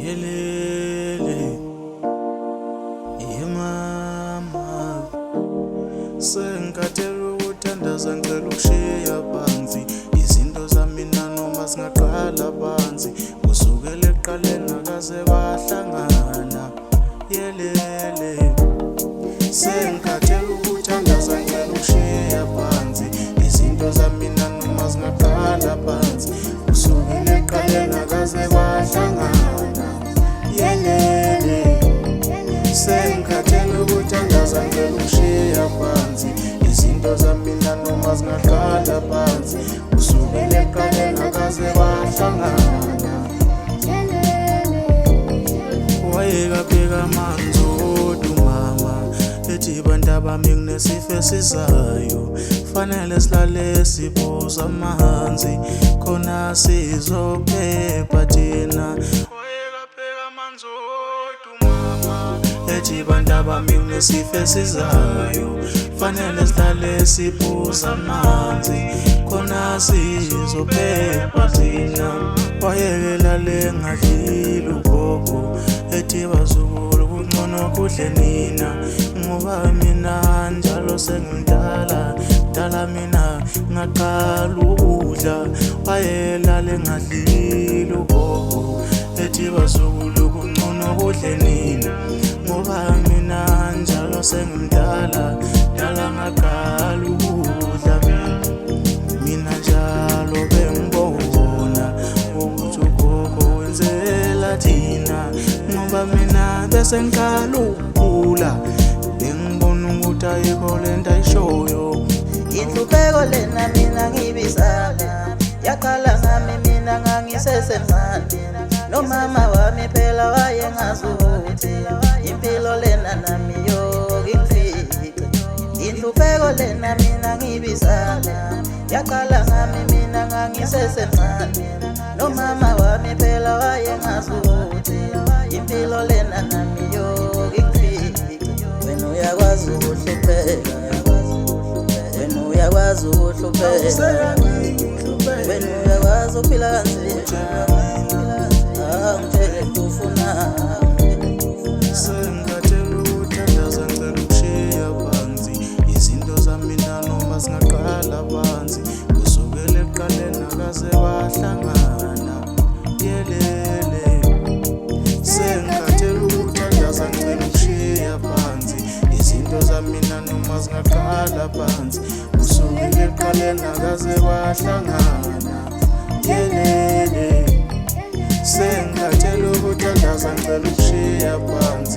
Yelele, yemama, sengikhathele ukuthandaza ngicela ukushiya phansi. Izinto zami noma zingaqala phansi, kusukela ekuqaleni akaze bahlangana. Yelele, sengikhathele ukuthandaza ngicela ukushiya phansi. Izinto zami noma zingaqala phansi, kusukela ekuqaleni akaze bahlangana. Yelele, sengikhathele ukuthandaza ngicela ukushiya phansi. Izinto zami noma zingaqala phansi, kusukela ekuqaleni akaze bahlangana. Wayekabheka amanzi odumama, ethi bantwabami kunesifo esizayo, fanele silale siphuza amanzi khona sizophepha thina. Wayekabheka amanzi odumama, ethi bantwabami kunesifo esizayo, fanele silale siphuza amanzi khona sizophepha thina. Wayekela ngadlile ugogo, ethi bazukulu kungcono kudle nina, ngoba mina njalo sengimdala, dala mina ngaqala ukudla. Wayelale ngadlile ugogo, ethi bazukulu kungcono kudle nina, ngoba mina njalo sengimdala, dala ngaqala ukudla. Mina njalo bengibona ukuthi ugogo wenzela thina, ngoba mina bese ngiqala ukugula, bengibona ukuthi ayikho lento ayishoyo. Inhlupheko lena mina ngibizana, yaqala ngami mina ngangisesemncane, nomama wami phela wayengazi ukuthi impilo lena nami yokingifice. Inhlupheko lena mina ngibizana, yaqala ngami mina ngangisesemncane, nomama wami phela wayengazi ukuthi impilo lena nami yokingifice. Wena uyakwazi ukuhlupheka, wena uyakwazi ukuhlupheka, wena uyakwazi ukuphila kanzima, angitshele nto ufunani. Sengikhathele ukuthandaza ngicela ukushiya phansi. Izinto zami noma zingaqala phansi, kusukela ekuqaleni akaze bahlangana. Yelele, sengikhathele ukuthandaza ngicela ukushiya phansi. Izinto zami noma zingaqala phansi, kusukela ekuqaleni akaze bahlangana. Yelele, sengikhathele ukuthandaza ngicela ukushiya phansi.